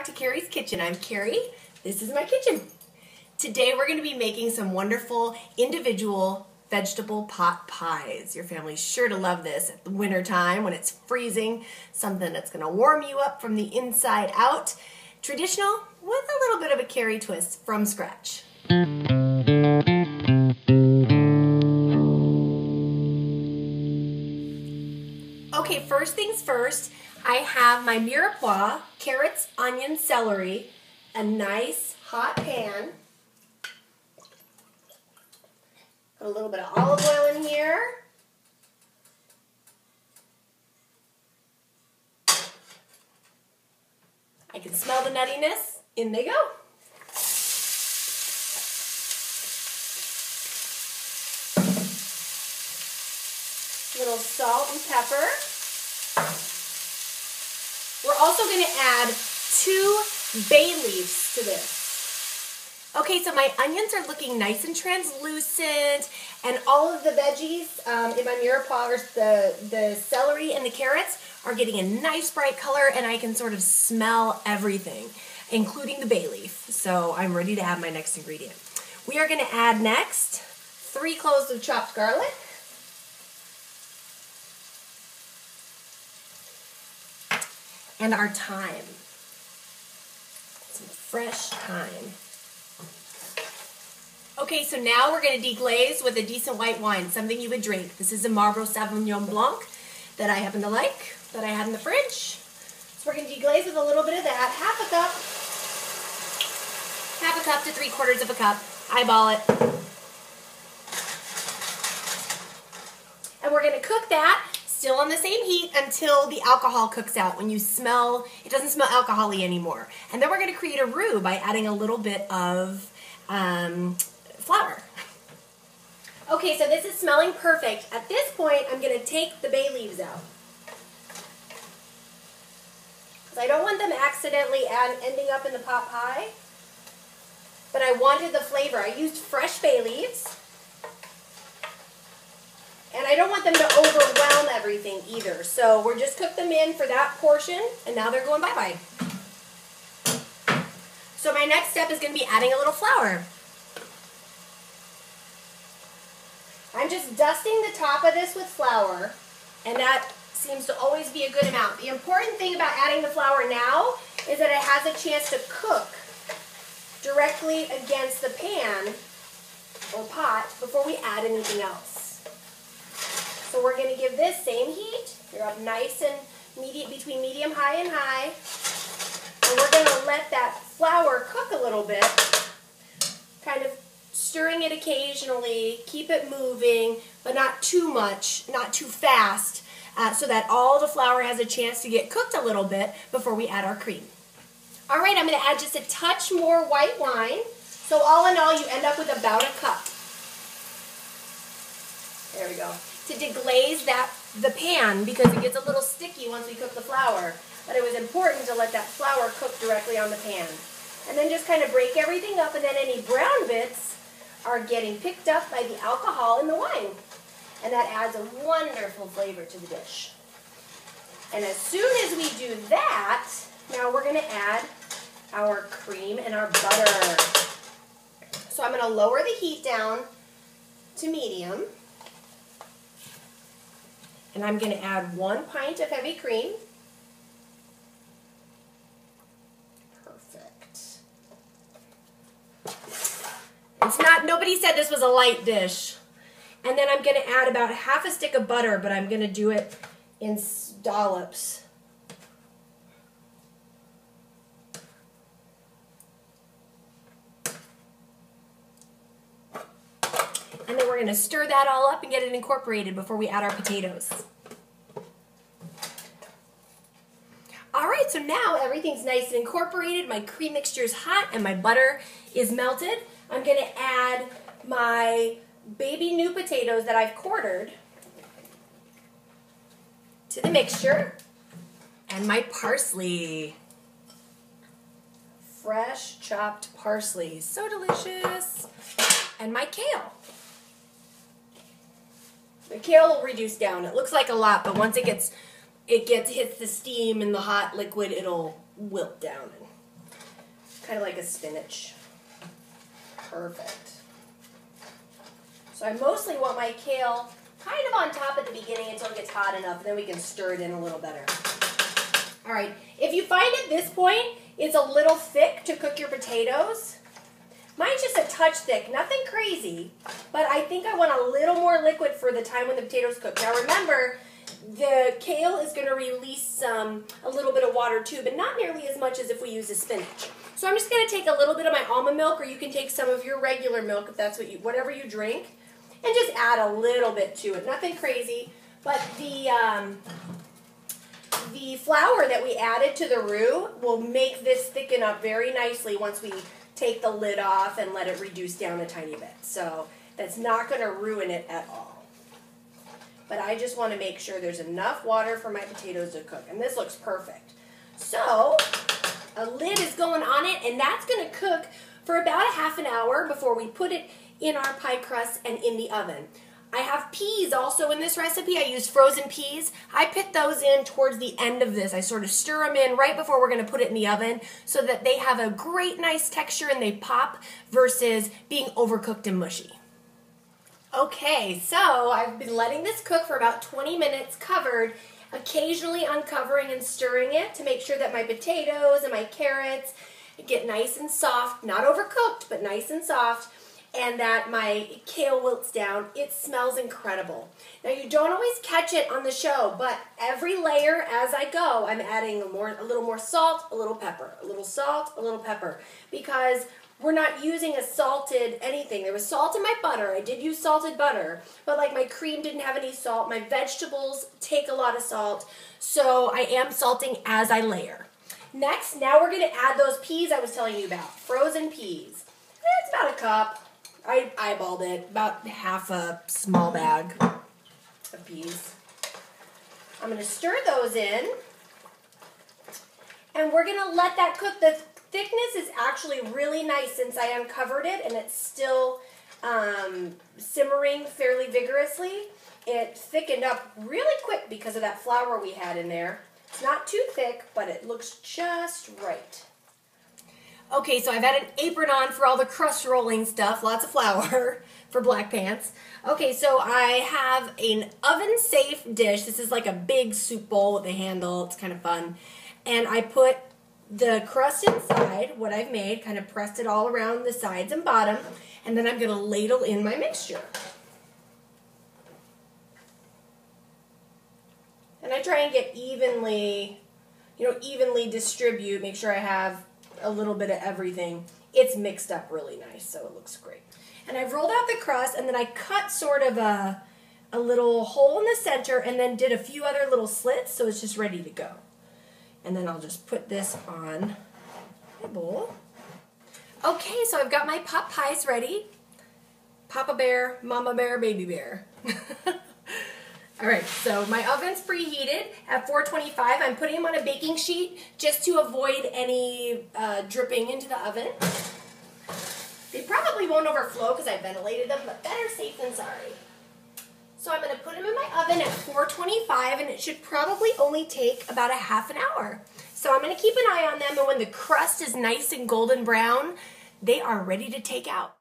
back to Carrie's Kitchen. I'm Carrie. This is my kitchen. Today we're going to be making some wonderful individual vegetable pot pies. Your family's sure to love this at the winter time when it's freezing. Something that's going to warm you up from the inside out. Traditional with a little bit of a Carrie twist from scratch. Okay, first things first, I have my mirepoix, carrots, onions, celery, a nice hot pan. Put a little bit of olive oil in here. I can smell the nuttiness. In they go. Little salt and pepper. We're also going to add 2 bay leaves to this. Okay, so my onions are looking nice and translucent, and all of the veggies in my mirepoix, the celery and the carrots, are getting a nice bright color, and I can sort of smell everything, including the bay leaf. So I'm ready to add my next ingredient. We are going to add next 3 cloves of chopped garlic. And our thyme, some fresh thyme. Okay, so now we're going to deglaze with a decent white wine, something you would drink. This is a Marlborough Sauvignon Blanc that I happen to like, that I had in the fridge. So we're going to deglaze with a little bit of that, half a cup to 3/4 of a cup. Eyeball it. And we're going to cook that still on the same heat until the alcohol cooks out. When you smell, it doesn't smell alcohol-y anymore. And then we're going to create a roux by adding a little bit of flour. Okay, so this is smelling perfect. At this point, I'm going to take the bay leaves out, because I don't want them accidentally ending up in the pot pie, but I wanted the flavor. I used fresh bay leaves. And I don't want them to overwhelm everything either. So we're just cook them in for that portion, and now they're going bye-bye. So my next step is going to be adding a little flour. I'm just dusting the top of this with flour, and that seems to always be a good amount. The important thing about adding the flour now is that it has a chance to cook directly against the pan or pot before we add anything else. So we're going to give this same heat. You're up nice and between medium high and high. And we're going to let that flour cook a little bit, kind of stirring it occasionally, keep it moving, but not too much, not too fast, so that all the flour has a chance to get cooked a little bit before we add our cream. All right, I'm going to add just a touch more white wine. So all in all, you end up with about a cup. There we go. To deglaze the pan, because it gets a little sticky once we cook the flour. But it was important to let that flour cook directly on the pan. And then just kind of break everything up, and then any brown bits are getting picked up by the alcohol in the wine. And that adds a wonderful flavor to the dish. And as soon as we do that, now we're going to add our cream and our butter. So I'm going to lower the heat down to medium. And I'm going to add 1 pint of heavy cream. Perfect. It's not, nobody said this was a light dish. And then I'm going to add about half a stick of butter, but I'm going to do it in dollops. And then we're going to stir that all up and get it incorporated before we add our potatoes. All right, so now everything's nice and incorporated. My cream mixture is hot and my butter is melted. I'm going to add my baby new potatoes that I've quartered to the mixture, and my parsley. Fresh chopped parsley, so delicious. And my kale. The kale will reduce down. It looks like a lot, but once it hits the steam and the hot liquid, it'll wilt down. kind of like a spinach. Perfect. So I mostly want my kale kind of on top at the beginning until it gets hot enough, and then we can stir it in a little better. All right, if you find at this point it's a little thick to cook your potatoes, mine's just a touch thick, nothing crazy, but I think I want a little more liquid for the time when the potatoes cook. Now remember, the kale is going to release a little bit of water too, but not nearly as much as if we use the spinach. So I'm just going to take a little bit of my almond milk, or you can take some of your regular milk if that's whatever you drink, and just add a little bit to it. Nothing crazy, but the flour that we added to the roux will make this thicken up very nicely once we take the lid off and let it reduce down a tiny bit. So that's not going to ruin it at all. But I just want to make sure there's enough water for my potatoes to cook. And this looks perfect. So a lid is going on it, and that's going to cook for about a half an hour before we put it in our pie crust and in the oven. I have peas also in this recipe. I use frozen peas. I put those in towards the end of this. I sort of stir them in right before we're going to put it in the oven so that they have a great nice texture and they pop versus being overcooked and mushy. Okay, so I've been letting this cook for about 20 minutes covered, occasionally uncovering and stirring it to make sure that my potatoes and my carrots get nice and soft, not overcooked, but nice and soft, and that my kale wilts down. It smells incredible. Now you don't always catch it on the show, but every layer as I go, I'm adding a little more salt, a little pepper, a little salt, a little pepper, because we're not using a salted anything. There was salt in my butter. I did use salted butter, but like my cream didn't have any salt. My vegetables take a lot of salt, so I am salting as I layer. Next, now we're going to add those peas I was telling you about, frozen peas. It's about a cup. I eyeballed it, about half a small bag of peas. I'm going to stir those in, and we're going to let that cook. The thickness is actually really nice since I uncovered it, and it's still simmering fairly vigorously. It thickened up really quick because of that flour we had in there. It's not too thick, but it looks just right. Okay, so I've had an apron on for all the crust rolling stuff, lots of flour for black pants. Okay, so I have an oven-safe dish. This is like a big soup bowl with a handle. It's kind of fun. And I put the crust inside, what I've made, kind of pressed it all around the sides and bottom, and then I'm going to ladle in my mixture. And I try and get evenly distribute, make sure I have a little bit of everything. It's mixed up really nice, so it looks great. And I've rolled out the crust, and then I cut sort of a little hole in the center and then did a few other little slits, so it's just ready to go. And then I'll just put this on my bowl. Okay, so I've got my pot pies ready. Papa bear, mama bear, baby bear. All right, so my oven's preheated at 425. I'm putting them on a baking sheet just to avoid any dripping into the oven. They probably won't overflow because I ventilated them, but better safe than sorry. So I'm going to put them in my oven at 425, and it should probably only take about a half an hour. So I'm going to keep an eye on them, and when the crust is nice and golden brown, they are ready to take out.